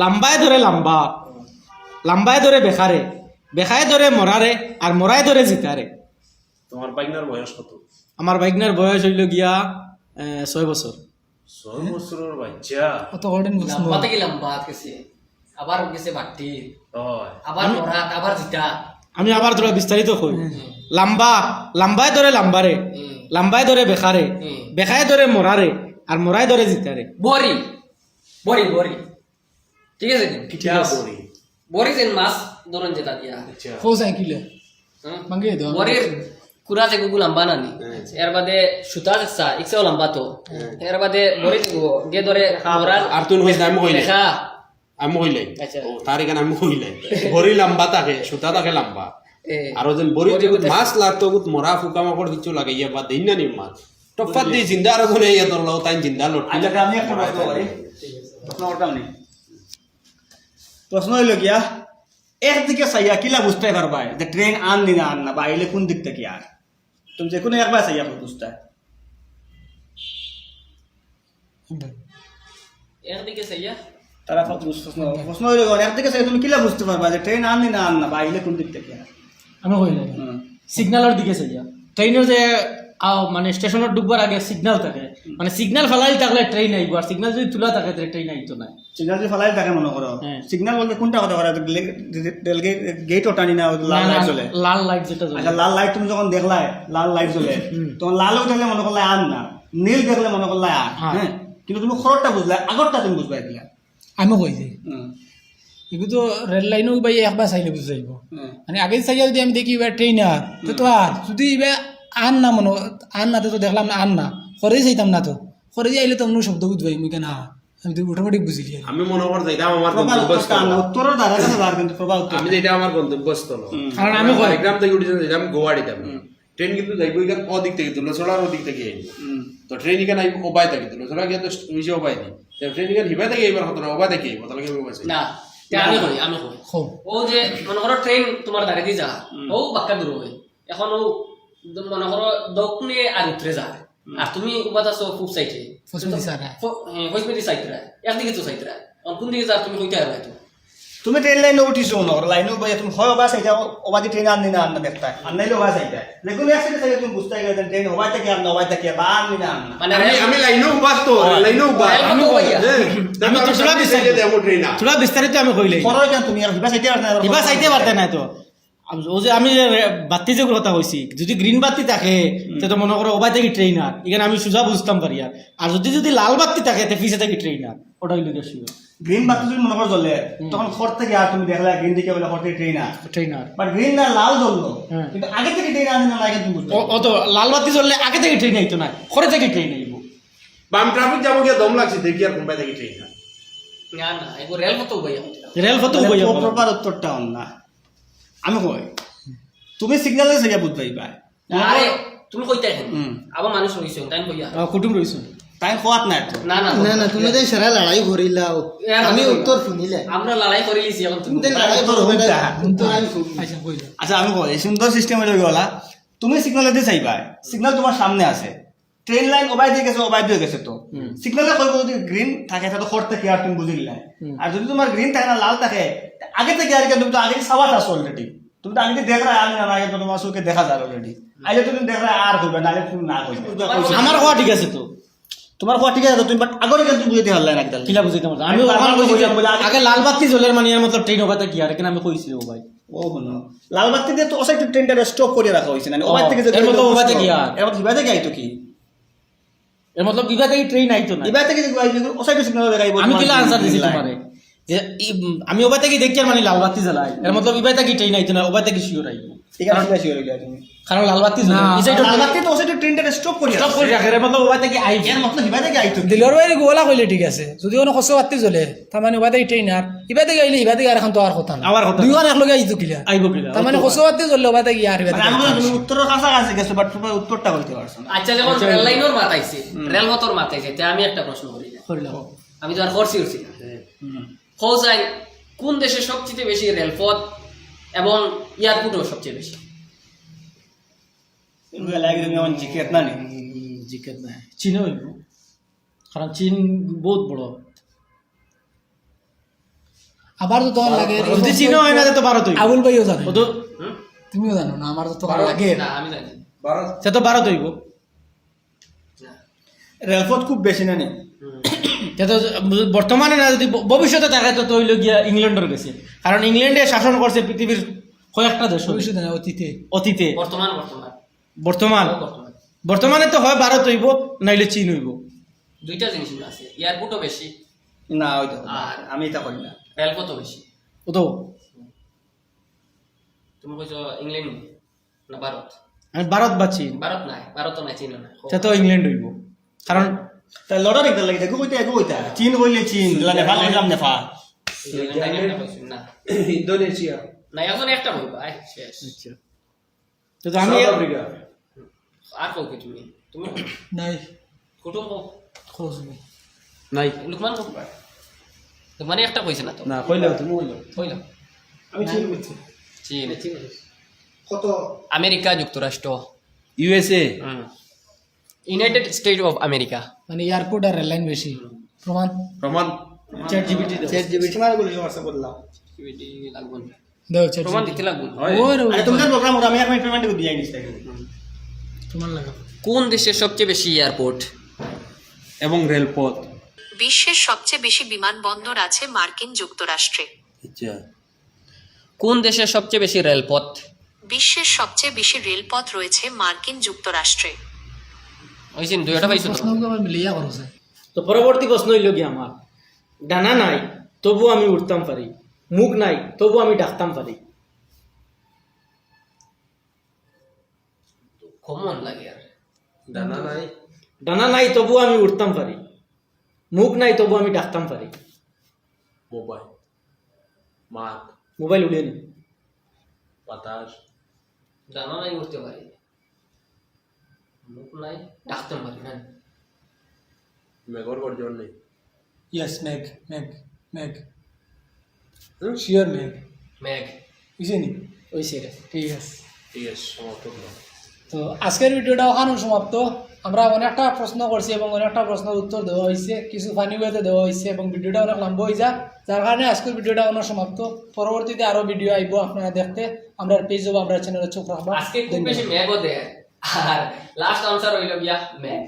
লাম্বায় ধরে লাম্বা, লাম্বায় ধরে বেখারে, বেখায় ধরে মরারে, আর মরায় ধরে জিতারে। তোমার বাইকনার বয়স কত? আমার বাইকনার বয়স হইল গিয়া 6 বছর। 6 বছরের বাচ্চা? কত গড়েন লম্বা থেকে লম্বা গেছে, আবার গেছে বাটি, হয় আবার মরাত, আবার জিতা। আমি আবার তোরা বিস্তারিত কই। লাম্বা, লাম্বায় ধরে লাম্বারে, লাম্বায় ধরে বেখারে, বেখায় ধরে মরারে, আর মরায় ধরে জিতারে। বরি বরি বরি, ঠিক আছে নি? কিটা বড়ি? বরি যেন মাছ ধরন যেটা দিয়া, আচ্ছা ফো সাইকেলে মাঙ্গে দাও বরির কুড়া থেকে গুলো লম্বা নানি, এর বাদে সুতা যেসা ইকসাও লম্বা তো, এর বাদে বরি গে ধরে মরাল আর তুই হইছ আমি কইলে, দেখা। আমি কইলে আচ্ছা। ও তার এখানে আমি কইলে বড়ি লম্বা থাকে, সুতা থাকে লম্বা, আর ওজন বড়ি মাছ লাগতো গুত মরা ফুকা মাকড় কিছু লাগে ইয়া বা দিন না নি মাছ টফাত দি জিন্দা আর কোনে ইয়া তোর লাও তাই জিন্দা লট। আমি একটা প্রশ্ন করি, প্রশ্ন করতাম নি। প্রশ্ন হইল গিয়া, একদিকে চাইয়া কিলা বুঝতে পারবা যে ট্রেন আন নি না আন না, বা আইলে কোন দিক থেকে আর তুমি যে কোনো একবার চাইয়া বুঝতে একদিকে চাইয়া তারা প্রশ্ন হইল একদিকে চাইয়া তুমি কিলা বুঝতে পারবা যে ট্রেন আন নি না আন না, বা আইলে কোন দিক থেকে আর। আমি কইলাম সিগন্যালের দিকে চাইয়া, ট্রেনের যে মানে স্টেশনের ডুববার আগে সিগন্যাল থাকে, মানে সিগন্যাল ফেলাই থাকলে ট্রেন আইব, আর সিগন্যাল যদি তুলা থাকে তাহলে ট্রেন আইতো না। সিগন্যাল যে ফেলাই থাকে মনে করো, হ্যাঁ। সিগন্যাল বলতে কোনটা কথা করা, গেট ওটানি না লাল লাইট জ্বলে। লাল লাইট যেটা জ্বলে। আচ্ছা লাল লাইট তুমি যখন দেখলাই লাল লাইট জ্বলে, তখন লাল দেখলে মনে করলে আন না, নীল দেখলে মনে করলে আর। হ্যাঁ, কিন্তু তুমি খররটা বুঝলা, আগরটা তুমি বুঝবা এগুলা। আমি কই যে এগুলো তো রেল লাইনও ভাই একবার চাইলে বুঝে যাইব। মানে আগে চাইয়া যদি আমি দেখি এবার ট্রেন আর তো আর যদি এবার আন না মনে আন না তো দেখলাম না আন না করে চাইতাম না, তো করে আইলে তো অন্য শব্দ বুঝবাই মুই কেন আমি তো অটোমেটিক বুঝিলি। আমি মনে কর যাইতাম আমার প্রবাল গন্তব্যস্থল, উত্তরটা উত্তরের দ্বারা কাছে যার কিন্তু প্রবাল উত্তর। আমি যেটা আমার গন্তব্যস্থল, কারণ আমি কই গ্রাম থেকে উঠেছিলাম যেতাম গোয়াড়িতাম, ট্রেন কিন্তু যাইব এখান ও দিক থেকে তুলো ছড়ার ও দিক থেকে আইব, তো ট্রেন এখানে আইব ওবাই থেকে তুলো ছড়া গিয়ে তো নিচে ওবাই দি, ট্রেন এখানে হিবাই থেকে এইবার হতো না ওবাই থেকে আইব, তাহলে কেমন বলছে না আমি কই ও যে মনে করো ট্রেন তোমার দাঁড়িয়ে দিয়ে যা, ও বাক্কা দূর হয়, এখন ও মনে করো দক্ষিণে আর উত্তরে যায়, আর তুমি উপাত আছো খুব সাইটে হইসমেদি সাইটরা একদিকে তো সাইটরা, কোন দিকে যা তুমি কইতে হবে। তুমি ট্রেন লাইনে উঠিছো মনে করো, লাইনে উঠে তুমি হয় ওবা চাইতা ওবাদি ট্রেন আন না আন না দেখতা, আর নাইলে ওবা চাইতা লেগুন একসাথে চাইতা তুমি বুঝতে গেলে ট্রেন ওবাই থেকে আর নবাই থেকে বা আন না আন না। মানে আমি লাইনও উবাস তো লাইনও উবাস আমি কই আমি তো চলা বিস্তারিত দেবো ট্রেন চলা বিস্তারিত আমি কইলাই খরর কেন তুমি আর হিবা চাইতে আর না, এবার চাইতে পারতে না তো। ও যে আমি বাতি যে কথা কইছি, যদি গ্রিন বাতি থাকে তো মনে করো ওবাই থেকে ট্রেনার, এখানে আমি সোজা বুঝতাম পারি, আর যদি যদি লাল বাতি থাকে তো পিছে থেকে ট্রেনার, ওটা হইল গিয়ে গ্রিন বাতি যদি মনে করো জ্বলে তখন খর থেকে আর তুমি দেখলা গ্রিন দিকে বলে খর থেকে ট্রেন আর, ট্রেনার। বাট গ্রিন না লাল জ্বললো হ্যাঁ। কিন্তু আগে থেকে ট্রেন আন না লাগে তুমি বুঝতে ও তো লাল বাতি জ্বললে আগে থেকে ট্রেন আইতো না, পরে থেকে ট্রেন আইব। বাম ট্রাফিক যাবো গিয়ে দম লাগছে দেখি আর কোনবাই থেকে ট্রেন না না এগো রেল কত বই রেল কত বই প্রপার উত্তরটা অন না। আমি কই তুমি সিগন্যালে চাইয়া বুঝবাইবা, আরে তুমি কইতে এখন আবার মানুষ হইছে টাইম কইয়া কুটুম রইছো টাইম খোয়াত নাই তো। না না না না তুমি তো সারা লড়াই করিলাও, আমি উত্তর শুনিলে আমরা লড়াই করে লিছি, এখন তুমি তুমি লড়াই করো বেটা উত্তর আমি শুনি। আচ্ছা কইলা আচ্ছা আমি কই সুন্দর সিস্টেম হয়ে গেলা, তুমি সিগন্যাল দিয়ে চাইবা, সিগন্যাল তোমার সামনে আছে, ট্রেন লাইন ওবাই দিয়ে গেছে ওবাই দিয়ে গেছে, তো সিগন্যালে কইব যদি গ্রিন থাকে তাহলে খর থেকে আর তুমি বুঝিলা, আর যদি তোমার গ্রিন থাকে না লাল থাকে আগে থেকে আর তুমি তো আগে সাবাত আছো অলরেডি, তুমি তো আগে দেখ রা আমি না আগে তো তোমার চোখে দেখা যায় অলরেডি, আইলে তুমি দেখ রা আর কইবে না, আগে তুমি না কইবে। আমার কথা ঠিক আছে তো, তোমার কথা ঠিক আছে তুমি, বাট আগরে কিন্তু বুঝতে পারলে না একদম কিলা বুঝাইতে পারছো? আমি ওখানে কইছি আগে লাল বাতি জ্বলে মানে এর মতলব ট্রেন ওবাতে কি আর এখানে আমি কইছি ও ভাই ও হনো লাল বাতি দিয়ে তো ওসাইড ট্রেনটা স্টপ করে রাখা হইছে না, ওবাই থেকে এর মতলব ওবাই থেকে আর এর মতলব হিবা থেকে আইতো কি, এর মতলব বিবা থেকে ট্রেন আইতো না। হিবা থেকে যে ওসাইড সিগন্যাল দেখাইবো। আমি কিলা আনসার দিছি তোমারে যে আমি ওবাই থেকে দেখি আর মানে লাল বাতি জ্বালাই, এর মতলব বিবা থেকে ট্রেন আইতো না, ওবাই থেকে শিওর আইবো, ঠিক আছে ঠিক আছে হয়ে গেল তুমি, কারণ লাল বাতি জ্বলে এই সাইড লাল বাতি তো ওসাইড ট্রেনটা স্টপ করে স্টপ করে রাখে, এর মতলব ওবাই থেকে আইবো, এর মতলব হিবা থেকে আইতো। দিলর ভাই গোলা কইলে ঠিক আছে, যদি কোনো কষ্ট বাতি জ্বলে তার মানে ওবাদে ট্রেন আর ইবাদে গাইলে ইবাদে আর এখন তো আর কথা না, আমার কথা দুইখান একলগে আইতো কিলা আইবো কিলা, তার মানে কষ্ট বাতি জ্বললে ওবাদে কি আর ইবাদে আমি বললাম তুমি উত্তরের কাছাকাছি গেছো, বাট তুমি উত্তরটা বলতে পারছো না। আচ্ছা যখন রেল লাইনের মাথাইছে রেল মতর মাথাইছে, তে আমি একটা প্রশ্ন করি, কইলাম আমি তো আর করছি না খোঁজাই কোন দেশে সবচেয়ে বেশি রেলপথ এবং এয়ারপোর্টও সবচেয়ে বেশি? তুমি লাগে তুমি আমার জিকেট না নি, জিজ্ঞেস না চীনে হইব, কারণ চীন বহুত বড়, আবার তো তোমার লাগে যদি চিনো হয় না তো 12 হইব আবুল ভাইও জানে ও তো তুমিও জানো না আমার তো তোমার লাগে না আমি জানি সে তো 12 হইব রেলপথ খুব বেশি না নি সে তো বর্তমানে না যদি ভবিষ্যতে থাকে তো হইল গিয়া ইংল্যান্ডের গেছে কারণ ইংল্যান্ডে শাসন করছে পৃথিবীর কয়েকটা দেশ ভবিষ্যতে না অতীতে অতীতে বর্তমান বর্তমান বর্তমানে তো হয় 12 হইব নাইলে চীন হইব দুইটা জিনিস আছে এয়ারপোর্টও বেশি না ওই তো আর আমি এটা করি না রেলপথও বেশি ও তো তুমি কইছো ইংল্যান্ড না ভারত আমি ভারত বা চীন ভারত নাই চীন নাই সে তো ইংল্যান্ড হইব কারণ তাই লড়ার একটা লাগে দেখো কইতে একো কইতা চীন কইলে চীন নেপাল কইলাম নেপাল না ইন্দোনেশিয়া না এখন একটা বলবো শেষ তো আমি সাউথ আফ্রিকা আর কও কি তুমি নাই কুটুম খোঁজ নেই নাই লুকমান কও লুকমানে একটা কইছে না তো না কইলাম তুমি কইলাম কইলাম আমি চীন কইছি চীন কত আমেরিকা যুক্তরাষ্ট্র USA United state of America মানে এয়ারপোর্ট আর রেললাইন বেশি প্রমাণ প্রমাণ চ্যাট জিপিটি চ্যাট জিপিটি মানে বলি WhatsApp বললাম লাগবো না। দাও চেক প্রমাণ দিতে লাগবো না। হয়। ওরে আরে তোমাদের প্রোগ্রাম ওরা আমি এখন পেমেন্ট করে দিয়ে দিছি তোমার লাগা কোন দেশের সবচেয়ে বেশি এয়ারপোর্ট এবং রেলপথ বিশ্বের সবচেয়ে বেশি বিমানবন্দর আছে মার্কিন যুক্তরাষ্ট্রে। আচ্ছা কোন দেশের সবচেয়ে বেশি রেলপথ বিশ্বের সবচেয়ে বেশি রেলপথ রয়েছে মার্কিন যুক্তরাষ্ট্রে। ওইসিন দুইটা পাইছো তো প্রশ্নগুলো আবার মিলিয়া করছে তো পরবর্তী প্রশ্ন হইল কি আমার ডানা নাই তবু আমি উঠতাম পারি মুখ নাই তবু আমি ডাকতাম পারি কমন লাগে আর ডানা নাই ডানা নাই তবু আমি উঠতাম পারি মুখ নাই তবু আমি ডাকতাম পারি মোবাইল মাঠ মোবাইল উড়িয়ে নি বাতাস জানা নাই উঠতে পারি মুখ নাই ডাকতে পারি না মেঘর গর্জন নেই ইয়েস মেঘ মেঘ মেঘ শিওর মেঘ মেঘ বুঝছি নি ওইসে রে ঠিক আছে ঠিক আছে সমাপ্ত করলাম। তো আজকের ভিডিওটা ওখানে সমাপ্ত আমরা অনেকটা প্রশ্ন করছি এবং অনেকটা প্রশ্নের উত্তর দেওয়া হয়েছে কিছু ফানি ওয়েতে দেওয়া হয়েছে এবং ভিডিওটা অনেক লম্বা হয়ে যায় যার কারণে আজকের ভিডিওটা অনেক সমাপ্ত পরবর্তীতে আরো ভিডিও আইব আপনারা দেখতে আমরা পেজ যাবো আমরা চ্যানেলে চোখ রাখবো আজকে খুব বেশি মেঘও দেয় আর লাস্ট আনসার হইল গিয়া মেঘ